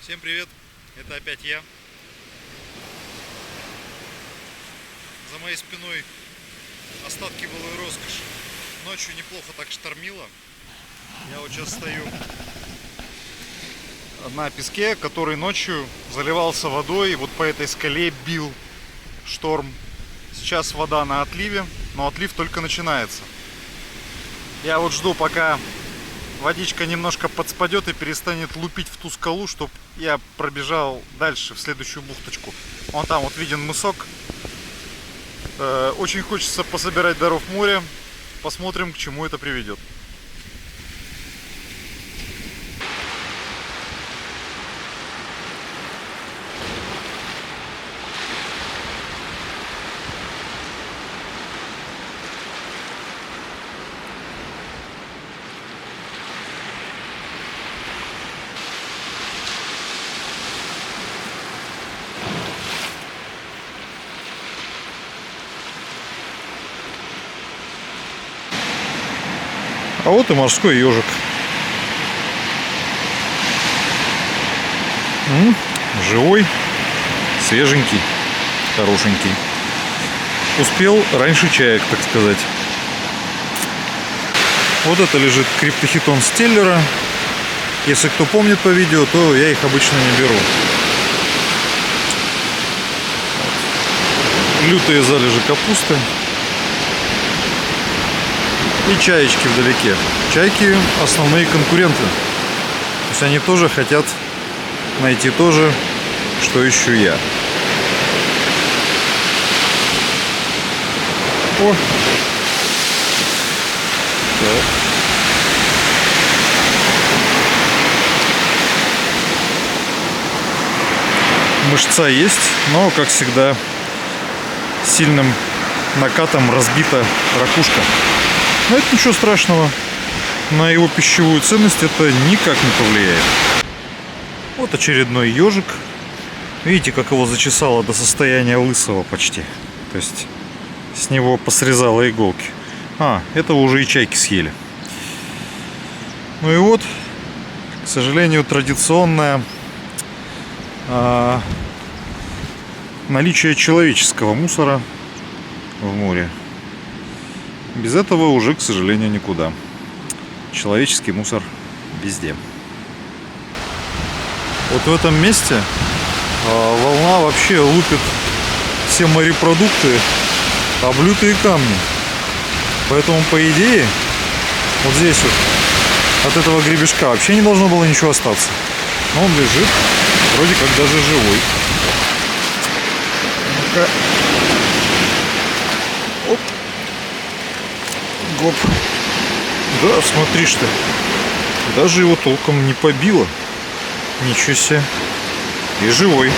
Всем привет, это опять я. За моей спиной остатки былой роскоши. Ночью неплохо так штормило. Я вот сейчас стою на песке, который ночью заливался водой, и вот по этой скале бил шторм. Сейчас вода на отливе, но отлив только начинается. Я вот жду, пока водичка немножко подспадет и перестанет лупить в ту скалу, чтобы я пробежал дальше, в следующую бухточку. Вон там вот виден мысок. Очень хочется пособирать даров моря. Посмотрим, к чему это приведет. А вот и морской ежик. Живой, свеженький, хорошенький. Успел раньше чаек, так сказать. Вот это лежит криптохитон Стеллера. Если кто помнит по видео, то я их обычно не беру. Лютые залежи капусты. И чаечки вдалеке. Чайки основные конкуренты. То есть они тоже хотят найти то же, что ищу я. О! Так. Мышца есть, но, как всегда, сильным накатом разбита ракушка. Но это ничего страшного. На его пищевую ценность это никак не повлияет. Вот очередной ежик. Видите, как его зачесало до состояния лысого почти. То есть с него посрезало иголки. Этого уже и чайки съели. Ну и вот, к сожалению, традиционное наличие человеческого мусора в море. Без этого уже, к сожалению, никуда. Человеческий мусор везде. Вот в этом месте волна вообще лупит все морепродукты, облитые камни. Поэтому, по идее, вот здесь вот от этого гребешка вообще не должно было ничего остаться. Но он лежит, вроде как даже живой. Ну-ка. Оп. Гоп. Да, смотришь ты. Даже его толком не побило. Ничего себе. И живой.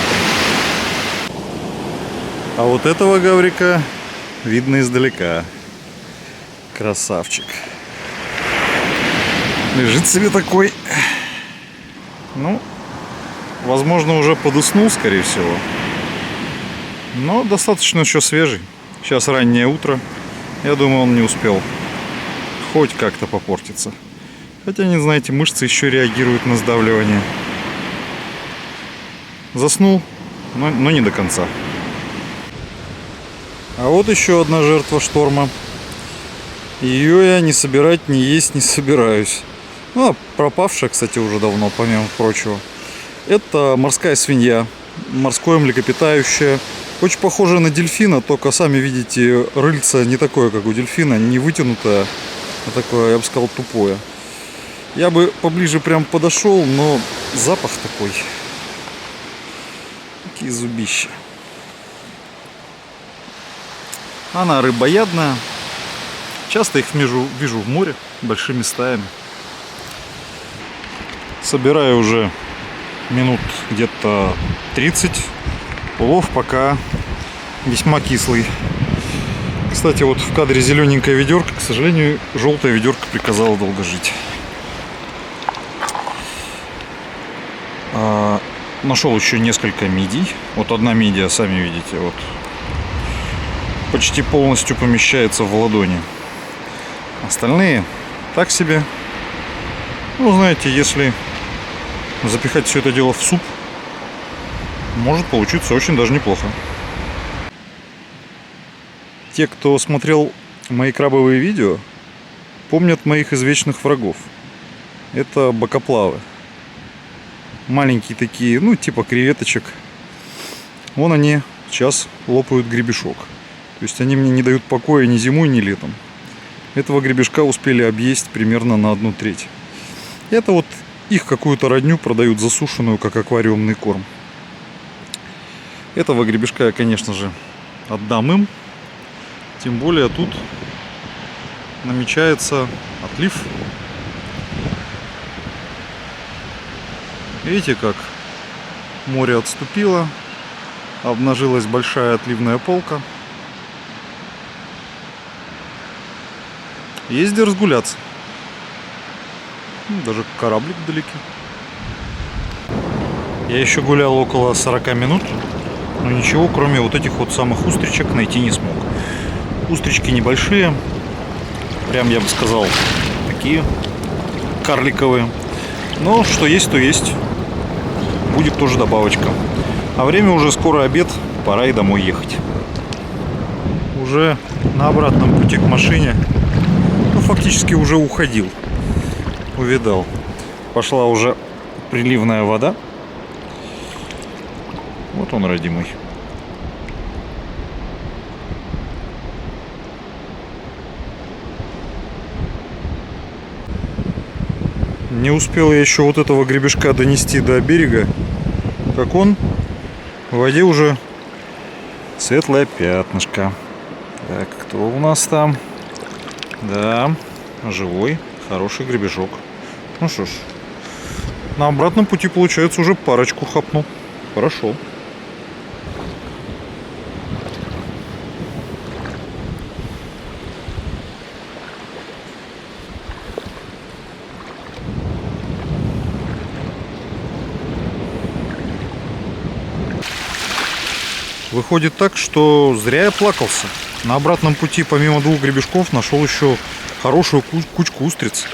А вот этого гаврика видно издалека. Красавчик. Лежит себе такой. Ну, возможно, уже подуснул, скорее всего. Но достаточно еще свежий. Сейчас раннее утро. Я думаю, он не успел хоть как-то попортиться. Хотя, не знаете, мышцы еще реагируют на сдавливание. Заснул, но не до конца. А вот еще одна жертва шторма. Ее я не собирать, не есть не собираюсь. Ну, пропавшая, кстати, уже давно, помимо прочего. Это морская свинья. Морское млекопитающее. Очень похоже на дельфина, только сами видите, рыльце не такое, как у дельфина, не вытянутое, а такое, я бы сказал, тупое. Я бы поближе прям подошел, но запах такой. Какие зубища. Она рыбоядная. Часто их вижу в море большими стаями. Собираю уже минут где-то 30. Улов пока весьма кислый. Кстати, вот в кадре зелененькая ведерко. К сожалению, желтая ведерко приказала долго жить. Нашел еще несколько мидий. Вот одна мидия, сами видите, вот почти полностью помещается в ладони. Остальные так себе. Ну, знаете, если запихать все это дело в суп, может получиться очень даже неплохо. Те, кто смотрел мои крабовые видео, помнят моих извечных врагов. Это бокоплавы. Маленькие такие, ну типа креветочек. Вон они сейчас лопают гребешок. То есть они мне не дают покоя ни зимой, ни летом. Этого гребешка успели объесть примерно на 1/3. Это вот их какую-то родню продают засушенную, как аквариумный корм. Этого гребешка я, конечно же, отдам им. Тем более тут намечается отлив. Видите, как море отступило, обнажилась большая отливная полка. Есть где разгуляться. Даже кораблик вдалеке. Я еще гулял около 40 минут, но ничего, кроме вот этих вот самых устричек, найти не смог. Устрички небольшие, прям я бы сказал, такие карликовые. Но что есть, то есть. Будет тоже добавочка. А время уже скоро обед, пора и домой ехать. Уже на обратном пути к машине, ну фактически уже уходил. Увидал. Пошла уже приливная вода. Вот он, родимый. Не успел я еще вот этого гребешка донести до берега, как он в воде уже светлое пятнышко. Так, кто у нас там? Да, живой, хороший гребешок. Ну что ж, на обратном пути, получается, уже парочку хапнул. Хорошо. Выходит так, что зря я плакался. На обратном пути помимо 2 гребешков нашел еще хорошую кучку устриц.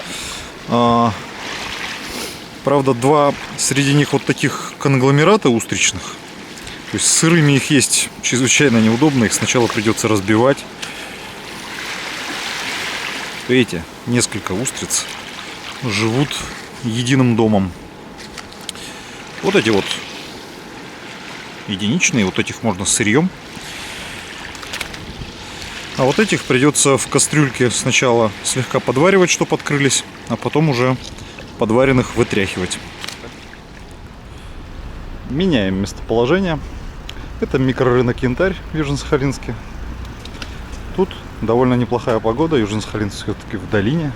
Правда, 2 среди них вот таких конгломерата устричных. То есть сырыми их есть чрезвычайно неудобно. Их сначала придется разбивать. Видите, несколько устриц живут единым домом. Вот эти вот единичные, вот этих можно сырьем. А вот этих придется в кастрюльке сначала слегка подваривать, чтобы открылись, а потом уже подваренных вытряхивать. Меняем местоположение. Это микрорынок Янтарь в Южно-Сахалинске. Тут довольно неплохая погода. Южно-Сахалинск все-таки в долине.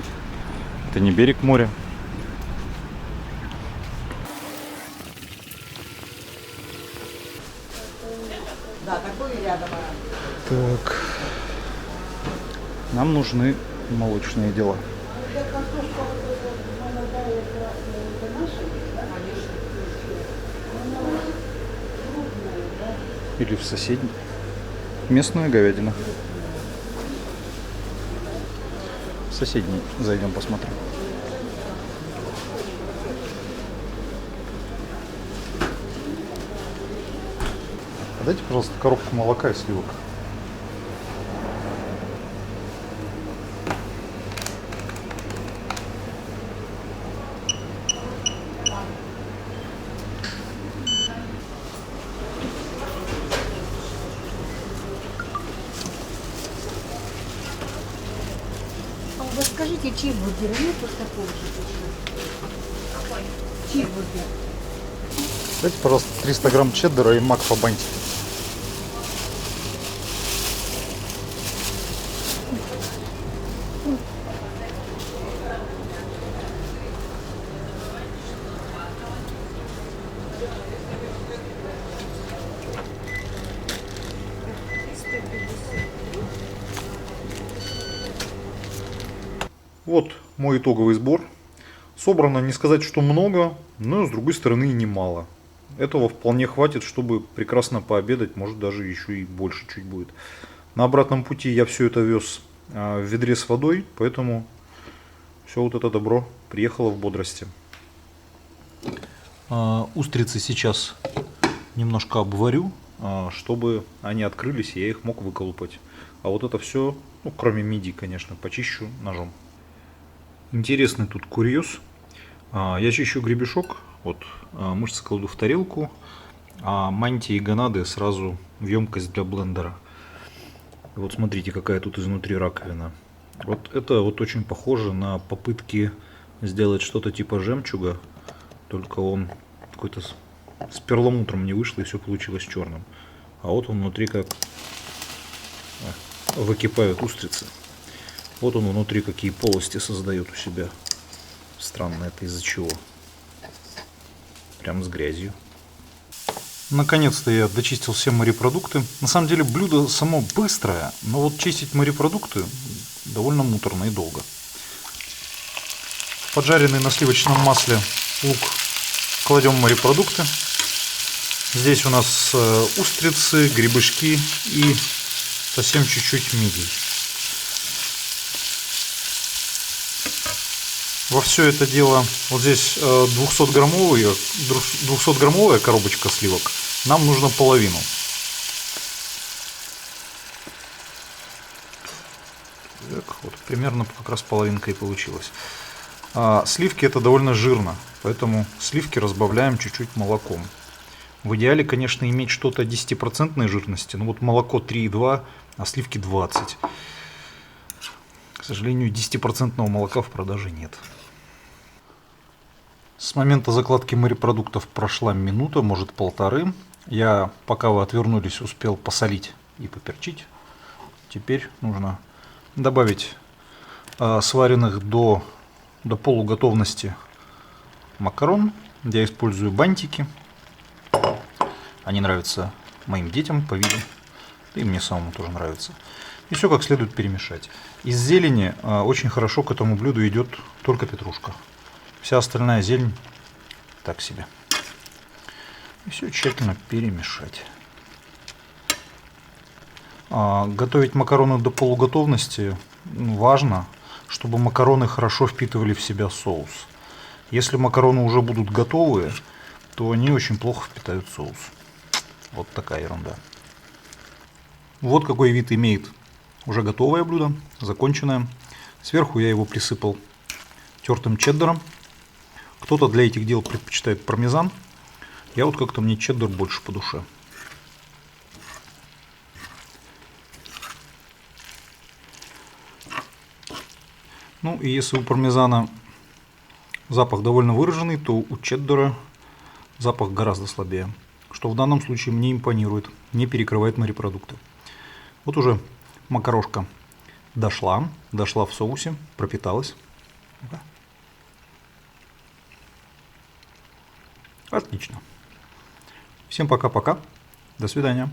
Это не берег моря. Так, нам нужны молочные дела. Или в соседний. Местная говядина. В соседний зайдем посмотрим. Дайте, пожалуйста, коробку молока и сливок. Вы скажите, чизбургер нет вот такого же? Чизбургер. Дайте, пожалуйста, 300 грамм чеддера и мак по бантике. Вот мой итоговый сбор. Собрано, не сказать, что много, но с другой стороны и немало. Этого вполне хватит, чтобы прекрасно пообедать, может даже еще и больше чуть будет. На обратном пути я все это вез в ведре с водой, поэтому все вот это добро приехало в бодрости. Устрицы сейчас немножко обварю, чтобы они открылись, и я их мог выколупать. А вот это все, ну, кроме мидий, конечно, почищу ножом. Интересный тут курьез. Я чищу гребешок, вот мышцы кладу в тарелку, а мантии и гонады сразу в емкость для блендера. И вот смотрите, какая тут изнутри раковина. Вот это вот очень похоже на попытки сделать что-то типа жемчуга, только он какой-то с перламутром не вышло и все получилось черным. А вот он внутри как выкипают устрицы. Вот он внутри какие полости создает у себя. Странно, это из-за чего? Прям с грязью. Наконец-то я дочистил все морепродукты. На самом деле блюдо само быстрое, но вот чистить морепродукты довольно муторно и долго. В поджаренный на сливочном масле лук кладем морепродукты. Здесь у нас устрицы, гребешки и совсем чуть-чуть мидий. Во все это дело, вот здесь 200-граммовая коробочка сливок, нам нужно половину. Так, вот примерно как раз половинка и получилась. Сливки это довольно жирно, поэтому сливки разбавляем чуть-чуть молоком. В идеале, конечно, иметь что-то 10% жирности, но вот молоко 3,2, а сливки 20. К сожалению, 10% молока в продаже нет. С момента закладки морепродуктов прошла минута, может полторы. Я, пока вы отвернулись, успел посолить и поперчить. Теперь нужно добавить сваренных до полуготовности макарон. Я использую бантики. Они нравятся моим детям по виду. И мне самому тоже нравится. И все как следует перемешать. Из зелени очень хорошо к этому блюду идет только петрушка. Вся остальная зелень так себе. И все тщательно перемешать. Готовить макароны до полуготовности важно, чтобы макароны хорошо впитывали в себя соус. Если макароны уже будут готовые, то они очень плохо впитают соус. Вот такая ерунда. Вот какой вид имеет уже готовое блюдо, законченное. Сверху я его присыпал тертым чеддером. Кто-то для этих дел предпочитает пармезан. Я вот как-то мне чеддер больше по душе. Ну и если у пармезана запах довольно выраженный, то у чеддера запах гораздо слабее. Что в данном случае мне импонирует, не перекрывает морепродукты. Вот уже макарошка дошла в соусе, пропиталась. Отлично. Всем пока-пока. До свидания.